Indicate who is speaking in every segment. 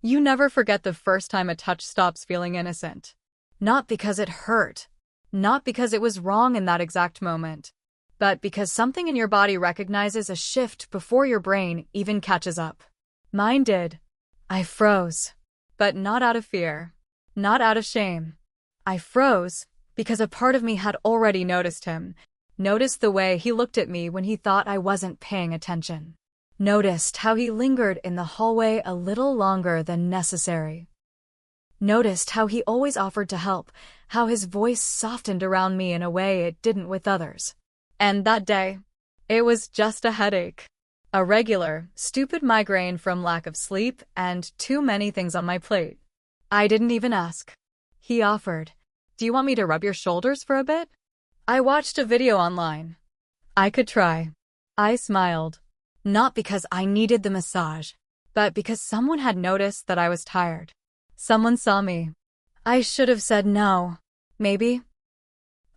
Speaker 1: You never forget the first time a touch stops feeling innocent. Not because it hurt, not because it was wrong in that exact moment, but because something in your body recognizes a shift before your brain even catches up. Mine did. I froze. But not out of fear. Not out of shame. I froze because a part of me had already noticed him. Noticed the way he looked at me when he thought I wasn't paying attention. Noticed how he lingered in the hallway a little longer than necessary. Noticed how he always offered to help, how his voice softened around me in a way it didn't with others. And that day, it was just a headache. A regular, stupid migraine from lack of sleep and too many things on my plate. I didn't even ask. He offered, "Do you want me to rub your shoulders for a bit?" I watched a video online. I could try. I smiled. Not because I needed the massage, but because someone had noticed that I was tired. Someone saw me. I should have said no. Maybe.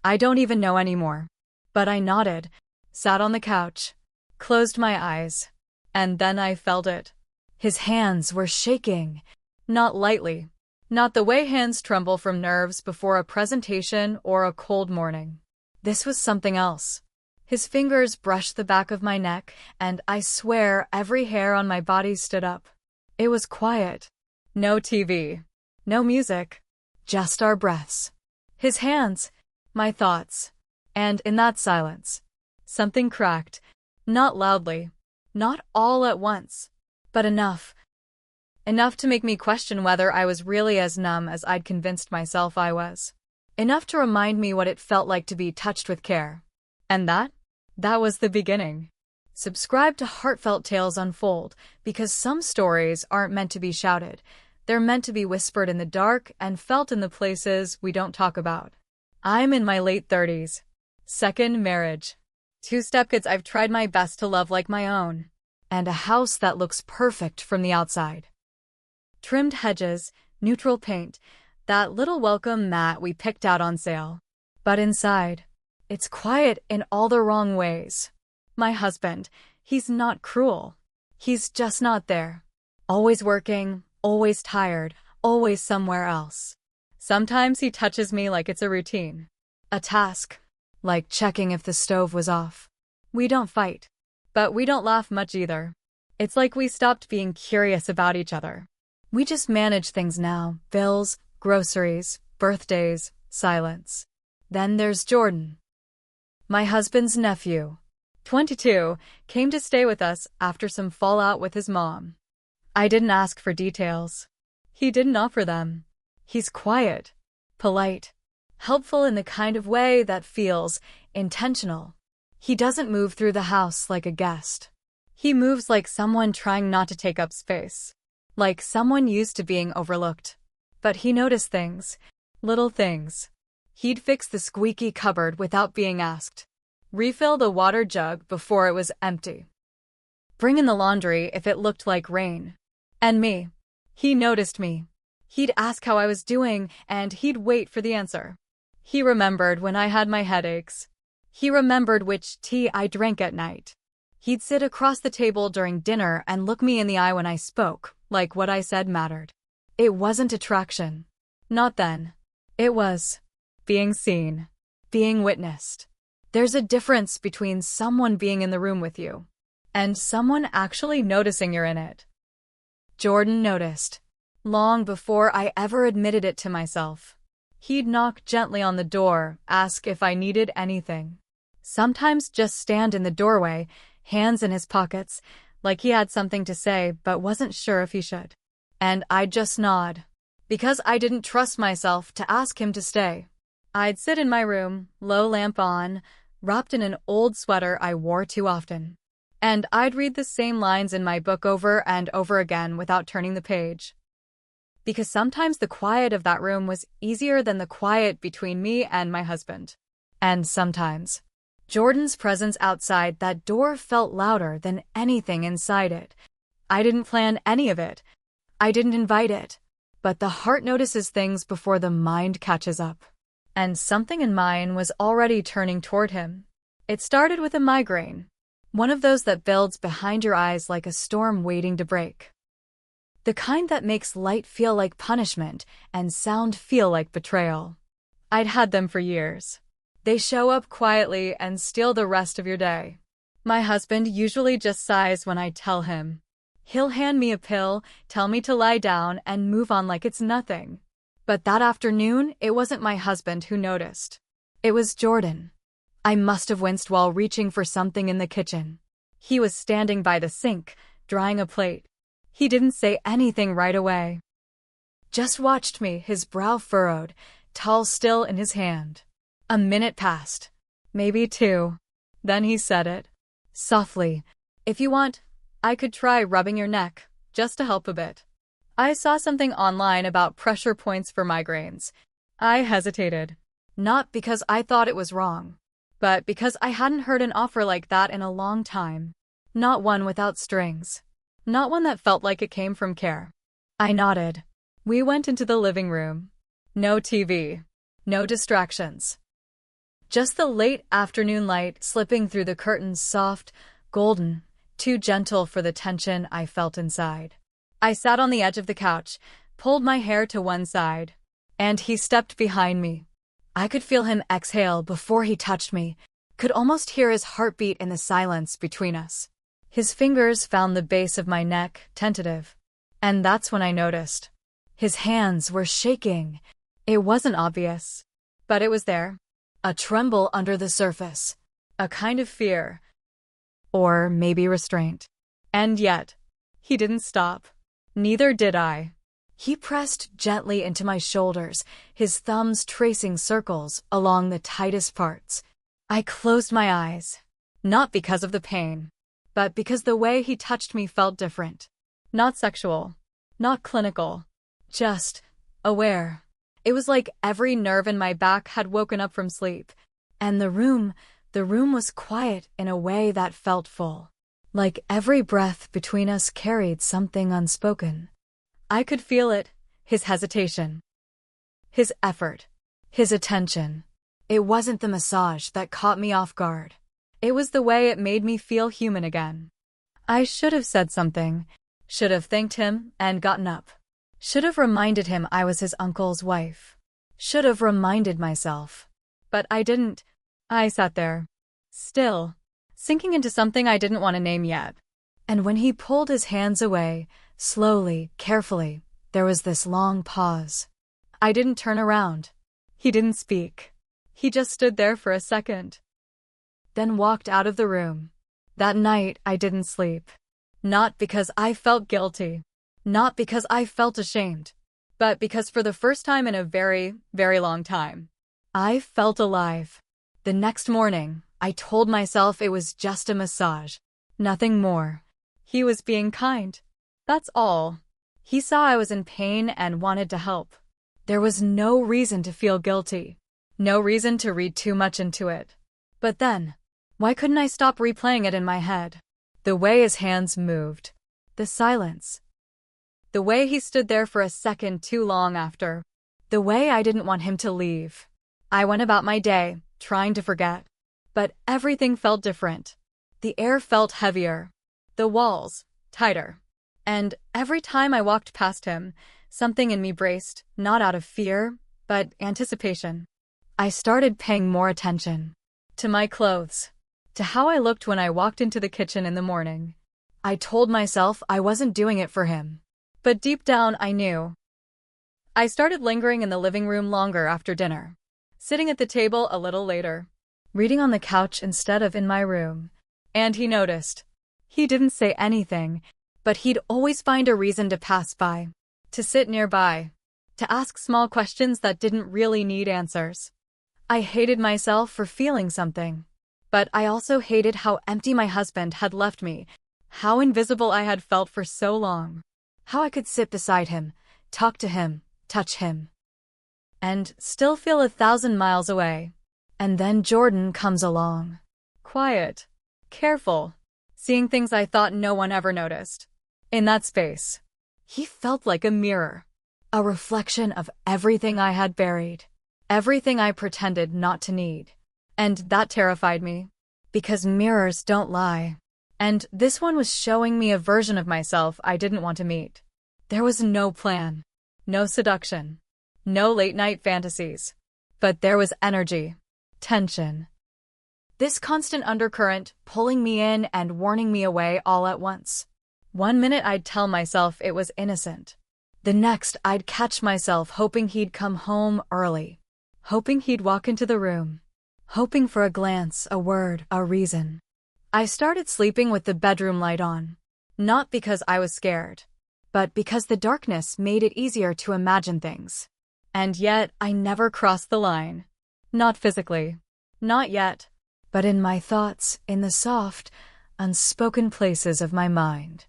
Speaker 1: I don't even know anymore. But I nodded, sat on the couch, closed my eyes, and then I felt it. His hands were shaking. Not lightly. Not the way hands tremble from nerves before a presentation or a cold morning. This was something else. His fingers brushed the back of my neck, and I swear every hair on my body stood up. It was quiet. No TV. No music. Just our breaths. His hands. My thoughts. And in that silence, something cracked. Not loudly. Not all at once. But enough. Enough to make me question whether I was really as numb as I'd convinced myself I was. Enough to remind me what it felt like to be touched with care. And that was the beginning. Subscribe to Heartfelt Tales Unfold, because some stories aren't meant to be shouted. They're meant to be whispered in the dark and felt in the places we don't talk about. I'm in my late 30s. Second marriage. 2 stepkids I've tried my best to love like my own. And a house that looks perfect from the outside. Trimmed hedges, neutral paint, that little welcome mat we picked out on sale. But inside, it's quiet in all the wrong ways. My husband, he's not cruel. He's just not there. Always working, always tired, always somewhere else. Sometimes he touches me like it's a routine. A task. Like checking if the stove was off. We don't fight. But we don't laugh much either. It's like we stopped being curious about each other. We just manage things now. Bills, groceries, birthdays, silence. Then there's Jordan. My husband's nephew. 22, came to stay with us after some fallout with his mom. I didn't ask for details. He didn't offer them. He's quiet, polite, helpful in the kind of way that feels intentional. He doesn't move through the house like a guest. He moves like someone trying not to take up space. Like someone used to being overlooked. But he noticed things. Little things. He'd fix the squeaky cupboard without being asked. Refill the water jug before it was empty. Bring in the laundry if it looked like rain. And me. He noticed me. He'd ask how I was doing, and he'd wait for the answer. He remembered when I had my headaches. He remembered which tea I drank at night. He'd sit across the table during dinner and look me in the eye when I spoke, like what I said mattered. It wasn't attraction. Not then. It was being seen, being witnessed. There's a difference between someone being in the room with you and someone actually noticing you're in it. Jordan noticed. Long before I ever admitted it to myself. He'd knock gently on the door, ask if I needed anything. Sometimes just stand in the doorway, hands in his pockets, like he had something to say but wasn't sure if he should. And I'd just nod. Because I didn't trust myself to ask him to stay. I'd sit in my room, low lamp on, wrapped in an old sweater I wore too often. And I'd read the same lines in my book over and over again without turning the page. Because sometimes the quiet of that room was easier than the quiet between me and my husband. And sometimes, Jordan's presence outside that door felt louder than anything inside it. I didn't plan any of it. I didn't invite it. But the heart notices things before the mind catches up. And something in mine was already turning toward him. It started with a migraine. One of those that builds behind your eyes like a storm waiting to break. The kind that makes light feel like punishment and sound feel like betrayal. I'd had them for years. They show up quietly and steal the rest of your day. My husband usually just sighs when I tell him. He'll hand me a pill, tell me to lie down, and move on like it's nothing. But that afternoon, it wasn't my husband who noticed. It was Jordan. I must have winced while reaching for something in the kitchen. He was standing by the sink, drying a plate. He didn't say anything right away. Just watched me, his brow furrowed, towel still in his hand. A minute passed. Maybe 2. Then he said it. Softly. If you want, I could try rubbing your neck, just to help a bit. I saw something online about pressure points for migraines. I hesitated. Not because I thought it was wrong, but because I hadn't heard an offer like that in a long time. Not one without strings. Not one that felt like it came from care. I nodded. We went into the living room. No TV. No distractions. Just the late afternoon light slipping through the curtains, soft, golden, too gentle for the tension I felt inside. I sat on the edge of the couch, pulled my hair to one side, and he stepped behind me. I could feel him exhale before he touched me, could almost hear his heartbeat in the silence between us. His fingers found the base of my neck, tentative. And that's when I noticed. His hands were shaking. It wasn't obvious, but it was there. A tremble under the surface. A kind of fear. Or maybe restraint. And yet, he didn't stop. Neither did I. He pressed gently into my shoulders, his thumbs tracing circles along the tightest parts. I closed my eyes. Not because of the pain, but because the way he touched me felt different. Not sexual. Not clinical. Just aware. It was like every nerve in my back had woken up from sleep. And the room was quiet in a way that felt full. Like every breath between us carried something unspoken. I could feel it, his hesitation, his effort, his attention. It wasn't the massage that caught me off guard. It was the way it made me feel human again. I should have said something, should have thanked him and gotten up. Should have reminded him I was his uncle's wife. Should have reminded myself. But I didn't. I sat there, still, sinking into something I didn't want to name yet. And when he pulled his hands away, slowly, carefully, there was this long pause. I didn't turn around. He didn't speak. He just stood there for a second. Then walked out of the room. That night, I didn't sleep. Not because I felt guilty. Not because I felt ashamed. But because for the first time in a very, very long time, I felt alive. The next morning, I told myself it was just a massage. Nothing more. He was being kind. That's all. He saw I was in pain and wanted to help. There was no reason to feel guilty. No reason to read too much into it. But then, why couldn't I stop replaying it in my head? The way his hands moved. The silence. The way he stood there for a second too long after. The way I didn't want him to leave. I went about my day, trying to forget. But everything felt different. The air felt heavier. The walls, tighter. And every time I walked past him, something in me braced, not out of fear, but anticipation. I started paying more attention. To my clothes. To how I looked when I walked into the kitchen in the morning. I told myself I wasn't doing it for him. But deep down I knew. I started lingering in the living room longer after dinner. Sitting at the table a little later. Reading on the couch instead of in my room. And he noticed. He didn't say anything, but he'd always find a reason to pass by. To sit nearby. To ask small questions that didn't really need answers. I hated myself for feeling something. But I also hated how empty my husband had left me. How invisible I had felt for so long. How I could sit beside him, talk to him, touch him. And still feel 1,000 miles away. And then Jordan comes along. Quiet. Careful. Seeing things I thought no one ever noticed. In that space. He felt like a mirror. A reflection of everything I had buried. Everything I pretended not to need. And that terrified me. Because mirrors don't lie. And this one was showing me a version of myself I didn't want to meet. There was no plan, no seduction, no late-night fantasies. But there was energy, tension. This constant undercurrent pulling me in and warning me away all at once. One minute I'd tell myself it was innocent. The next I'd catch myself hoping he'd come home early, hoping he'd walk into the room, hoping for a glance, a word, a reason. I started sleeping with the bedroom light on, not because I was scared, but because the darkness made it easier to imagine things. And yet I never crossed the line. Not physically. Not yet. But in my thoughts, in the soft, unspoken places of my mind.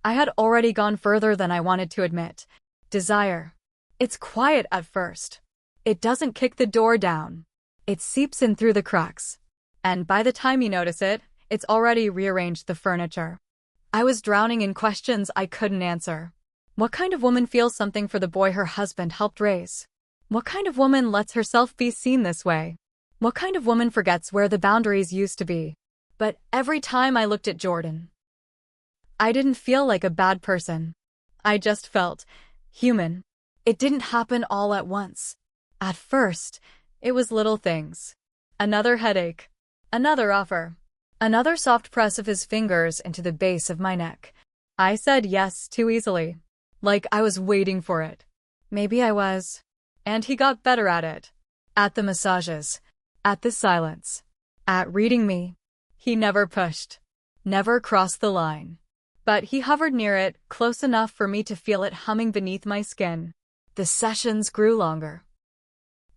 Speaker 1: I had already gone further than I wanted to admit. Desire. It's quiet at first. It doesn't kick the door down. It seeps in through the cracks. And by the time you notice it, it's already rearranged the furniture. I was drowning in questions I couldn't answer. What kind of woman feels something for the boy her husband helped raise? What kind of woman lets herself be seen this way? What kind of woman forgets where the boundaries used to be? But every time I looked at Jordan, I didn't feel like a bad person. I just felt human. It didn't happen all at once. At first, it was little things. Another headache. Another offer. Another soft press of his fingers into the base of my neck. I said yes too easily. Like I was waiting for it. Maybe I was. And he got better at it. At the massages. At the silence. At reading me. He never pushed. Never crossed the line. But he hovered near it, close enough for me to feel it humming beneath my skin. The sessions grew longer.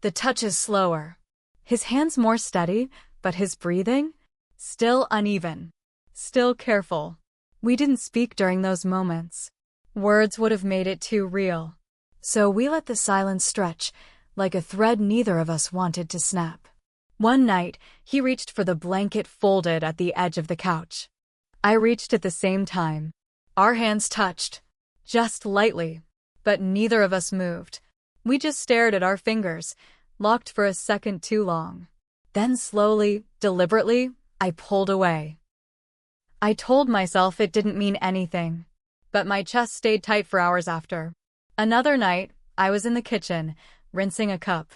Speaker 1: The touches slower. His hands more steady, but his breathing? Still uneven. Still careful. We didn't speak during those moments. Words would have made it too real. So we let the silence stretch, like a thread neither of us wanted to snap. One night, he reached for the blanket folded at the edge of the couch. I reached at the same time. Our hands touched. Just lightly. But neither of us moved. We just stared at our fingers, locked for a second too long. Then slowly, deliberately, I pulled away. I told myself it didn't mean anything. But my chest stayed tight for hours after. Another night, I was in the kitchen, rinsing a cup.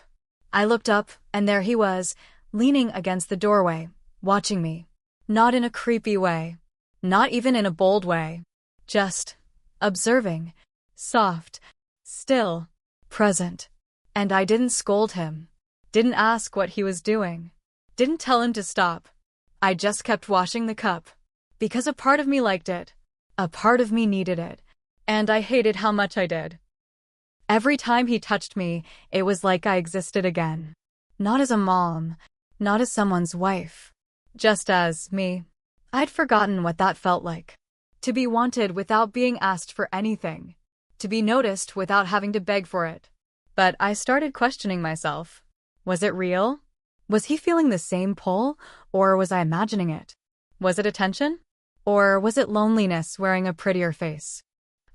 Speaker 1: I looked up, and there he was, leaning against the doorway, watching me. Not in a creepy way. Not even in a bold way. Just observing. Soft. Still. Present. And I didn't scold him. Didn't ask what he was doing. Didn't tell him to stop. I just kept washing the cup. Because a part of me liked it. A part of me needed it. And I hated how much I did. Every time he touched me, it was like I existed again. Not as a mom. Not as someone's wife. Just as me. I'd forgotten what that felt like. To be wanted without being asked for anything. To be noticed without having to beg for it. But I started questioning myself. Was it real? Was he feeling the same pull, or was I imagining it? Was it attention? Or was it loneliness wearing a prettier face?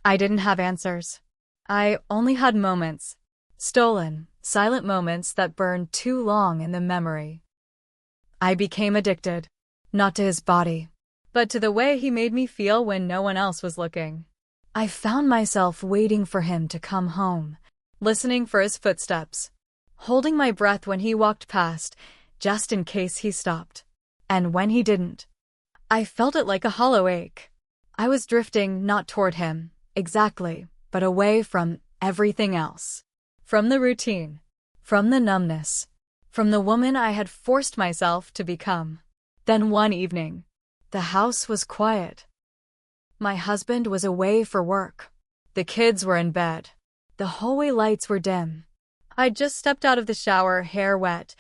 Speaker 1: I didn't have answers. I only had moments. Stolen, silent moments that burned too long in the memory. I became addicted. Not to his body, but to the way he made me feel when no one else was looking. I found myself waiting for him to come home, listening for his footsteps, holding my breath when he walked past, just in case he stopped. And when he didn't, I felt it like a hollow ache. I was drifting not toward him, exactly, but away from everything else. From the routine, from the numbness, from the woman I had forced myself to become. Then one evening, the house was quiet. My husband was away for work. The kids were in bed. The hallway lights were dim. I'd just stepped out of the shower, hair wet,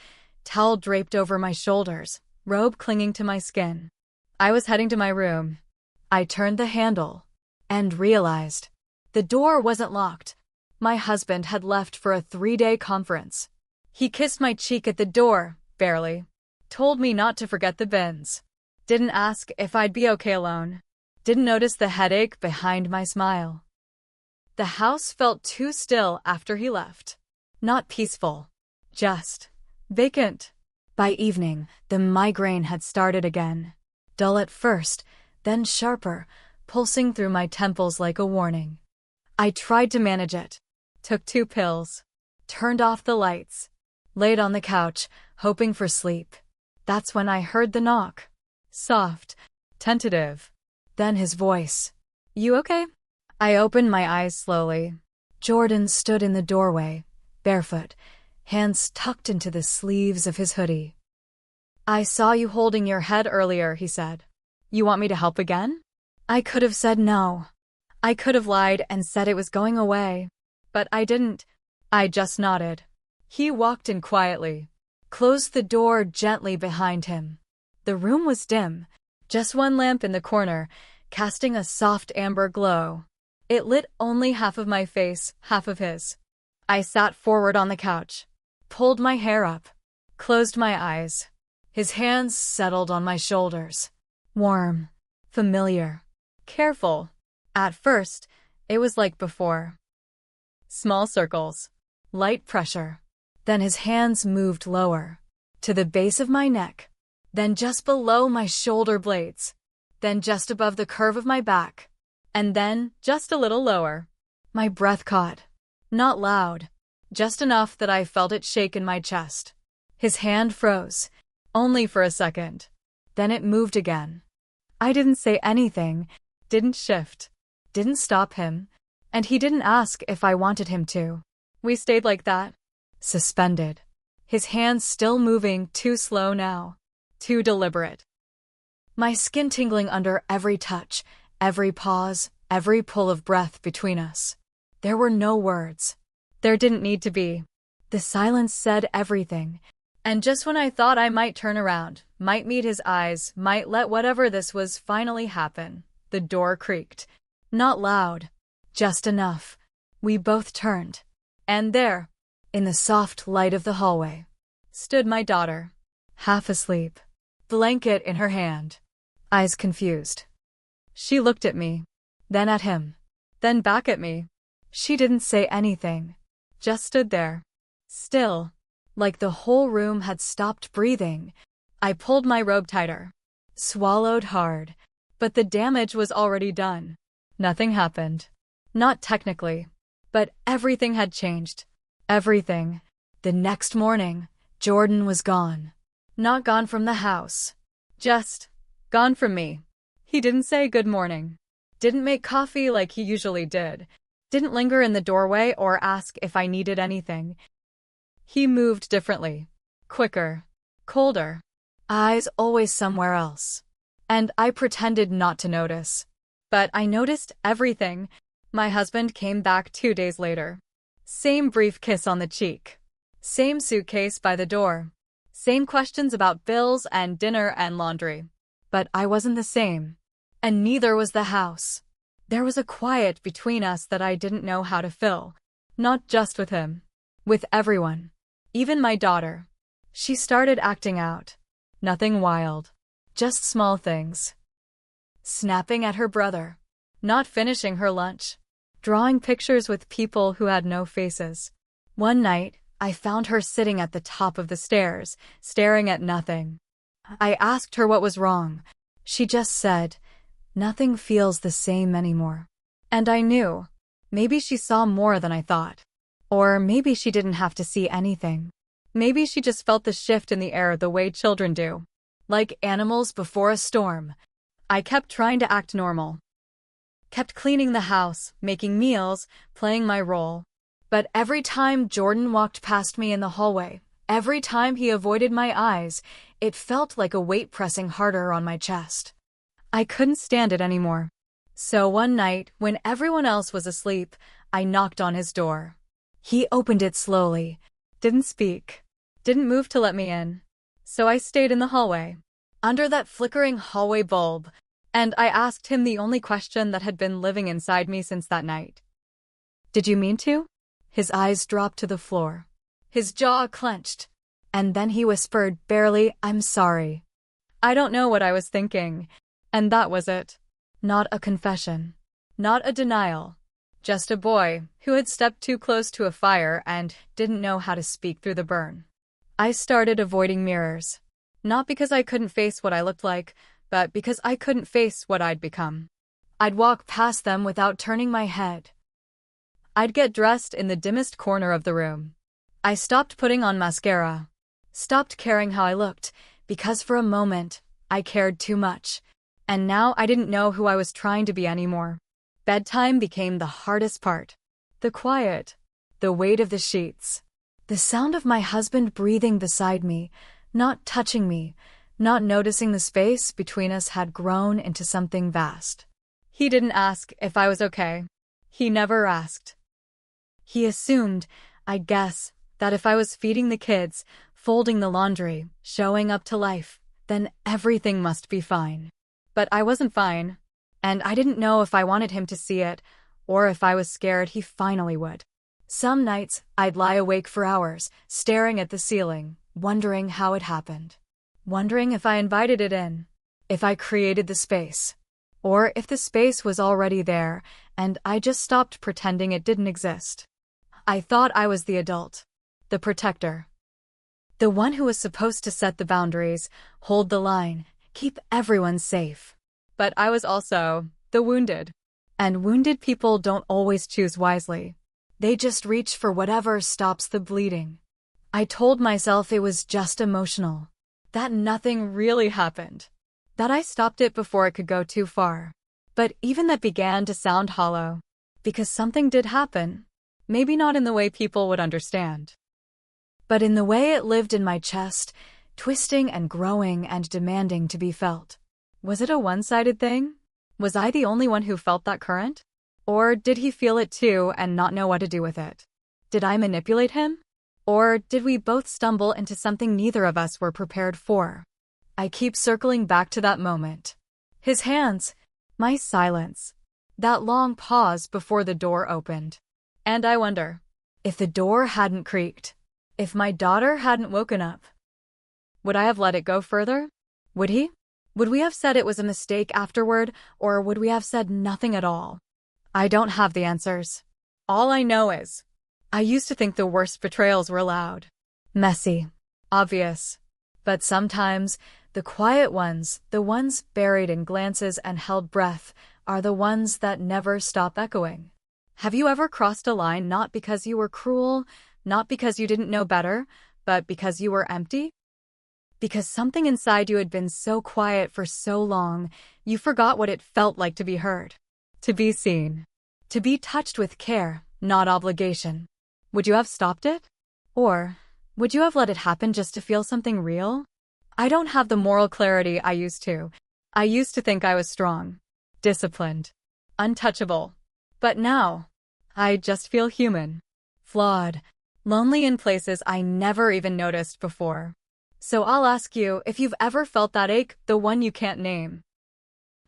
Speaker 1: towel draped over my shoulders, robe clinging to my skin. I was heading to my room. I turned the handle and realized the door wasn't locked. My husband had left for a 3-day conference. He kissed my cheek at the door, barely. Told me not to forget the bins. Didn't ask if I'd be okay alone. Didn't notice the headache behind my smile. The house felt too still after he left. Not peaceful. Just vacant. By evening, the migraine had started again. Dull at first, then sharper, pulsing through my temples like a warning. I tried to manage it. Took 2 pills. Turned off the lights. Laid on the couch, hoping for sleep. That's when I heard the knock. Soft. Tentative. Then his voice. "You okay?" I opened my eyes slowly. Jordan stood in the doorway, barefoot, hands tucked into the sleeves of his hoodie. "I saw you holding your head earlier," he said. "You want me to help again?" I could have said no. I could have lied and said it was going away. But I didn't. I just nodded. He walked in quietly, closed the door gently behind him. The room was dim, just one lamp in the corner, casting a soft amber glow. It lit only half of my face, half of his. I sat forward on the couch, pulled my hair up, closed my eyes. His hands settled on my shoulders. Warm, familiar, careful. At first, it was like before. Small circles, light pressure. Then his hands moved lower, to the base of my neck, then just below my shoulder blades, then just above the curve of my back, and then just a little lower. My breath caught. Not loud, just enough that I felt it shake in my chest. His hand froze, only for a second. Then it moved again. I didn't say anything, didn't shift, didn't stop him, and he didn't ask if I wanted him to. We stayed like that, suspended. His hands still moving, too slow now, too deliberate. My skin tingling under every touch, every pause, every pull of breath between us. There were no words. There didn't need to be. The silence said everything. And just when I thought I might turn around, might meet his eyes, might let whatever this was finally happen, the door creaked. Not loud, just enough. We both turned. And there, in the soft light of the hallway, stood my daughter, half asleep, blanket in her hand, eyes confused. She looked at me, then at him, then back at me. She didn't say anything, just stood there, still, like the whole room had stopped breathing. I pulled my robe tighter, swallowed hard, but the damage was already done. Nothing happened. Not technically, but everything had changed. Everything. The next morning, Jordan was gone. Not gone from the house. Just gone from me. He didn't say good morning. Didn't make coffee like he usually did. Didn't linger in the doorway or ask if I needed anything. He moved differently. Quicker. Colder. Eyes always somewhere else. And I pretended not to notice. But I noticed everything. My husband came back 2 days later. Same brief kiss on the cheek. Same suitcase by the door. Same questions about bills and dinner and laundry. But I wasn't the same. And neither was the house. There was a quiet between us that I didn't know how to fill. Not just with him. With everyone. Even my daughter. She started acting out. Nothing wild. Just small things. Snapping at her brother. Not finishing her lunch. Drawing pictures with people who had no faces. One night, I found her sitting at the top of the stairs, staring at nothing. I asked her what was wrong. She just said, "Nothing feels the same anymore." And I knew. Maybe she saw more than I thought. Or maybe she didn't have to see anything. Maybe she just felt the shift in the air the way children do. Like animals before a storm. I kept trying to act normal. Kept cleaning the house, making meals, playing my role. But every time Jordan walked past me in the hallway, every time he avoided my eyes, it felt like a weight pressing harder on my chest. I couldn't stand it anymore. So one night, when everyone else was asleep, I knocked on his door. He opened it slowly, didn't speak, didn't move to let me in. So I stayed in the hallway, under that flickering hallway bulb, and I asked him the only question that had been living inside me since that night. "Did you mean to?" His eyes dropped to the floor. His jaw clenched. And then he whispered, barely, "I'm sorry." I don't know what I was thinking. And that was it. Not a confession. Not a denial. Just a boy who had stepped too close to a fire and didn't know how to speak through the burn. I started avoiding mirrors. Not because I couldn't face what I looked like, but because I couldn't face what I'd become. I'd walk past them without turning my head. I'd get dressed in the dimmest corner of the room. I stopped putting on mascara. Stopped caring how I looked, because for a moment, I cared too much. And now I didn't know who I was trying to be anymore. Bedtime became the hardest part. The quiet, the weight of the sheets, the sound of my husband breathing beside me, not touching me, not noticing the space between us had grown into something vast. He didn't ask if I was okay. He never asked. He assumed, I guess, that if I was feeding the kids, folding the laundry, showing up to life, then everything must be fine. But I wasn't fine, and I didn't know if I wanted him to see it, or if I was scared he finally would. Some nights, I'd lie awake for hours, staring at the ceiling, wondering how it happened. Wondering if I invited it in, if I created the space, or if the space was already there, and I just stopped pretending it didn't exist. I thought I was the adult, the protector, the one who was supposed to set the boundaries, hold the line, keep everyone safe. But I was also the wounded. And wounded people don't always choose wisely. They just reach for whatever stops the bleeding. I told myself it was just emotional, that nothing really happened, that I stopped it before it could go too far. But even that began to sound hollow, because something did happen, maybe not in the way people would understand, but in the way it lived in my chest, twisting and growing and demanding to be felt. Was it a one-sided thing? Was I the only one who felt that current? Or did he feel it too and not know what to do with it? Did I manipulate him? Or did we both stumble into something neither of us were prepared for? I keep circling back to that moment. His hands, my silence, that long pause before the door opened. And I wonder, if the door hadn't creaked, if my daughter hadn't woken up, would I have let it go further? Would he? Would we have said it was a mistake afterward, or would we have said nothing at all? I don't have the answers. All I know is, I used to think the worst betrayals were loud, messy, obvious. But sometimes, the quiet ones, the ones buried in glances and held breath, are the ones that never stop echoing. Have you ever crossed a line not because you were cruel, not because you didn't know better, but because you were empty? Because something inside you had been so quiet for so long, you forgot what it felt like to be heard, to be seen, to be touched with care, not obligation. Would you have stopped it? Or would you have let it happen just to feel something real? I don't have the moral clarity I used to. I used to think I was strong, disciplined, untouchable. But now, I just feel human, flawed, lonely in places I never even noticed before. So I'll ask you if you've ever felt that ache, the one you can't name.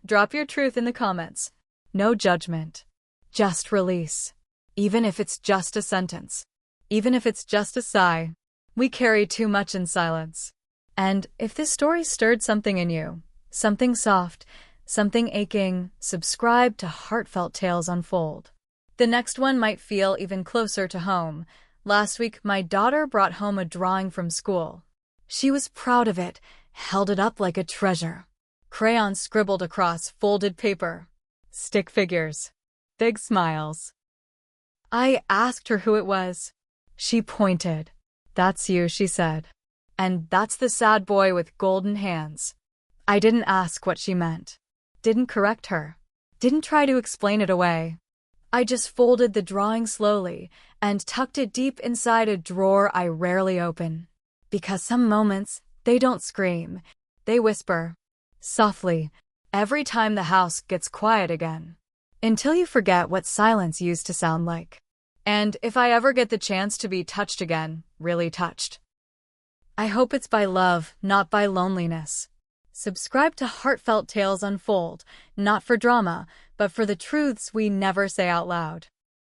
Speaker 1: Drop your truth in the comments. No judgment. Just release. Even if it's just a sentence. Even if it's just a sigh. We carry too much in silence. And if this story stirred something in you, something soft, something aching, subscribe to Heartfelt Tales Unfold. The next one might feel even closer to home. Last week, my daughter brought home a drawing from school. She was proud of it, held it up like a treasure. Crayons scribbled across folded paper. Stick figures. Big smiles. I asked her who it was. She pointed. "That's you," she said. "And that's the sad boy with golden hands." I didn't ask what she meant. Didn't correct her. Didn't try to explain it away. I just folded the drawing slowly and tucked it deep inside a drawer I rarely open. Because some moments, they don't scream. They whisper. Softly. Every time the house gets quiet again. Until you forget what silence used to sound like. And if I ever get the chance to be touched again, really touched, I hope it's by love, not by loneliness. Subscribe to Heartfelt Tales Unfold, not for drama, but for the truths we never say out loud.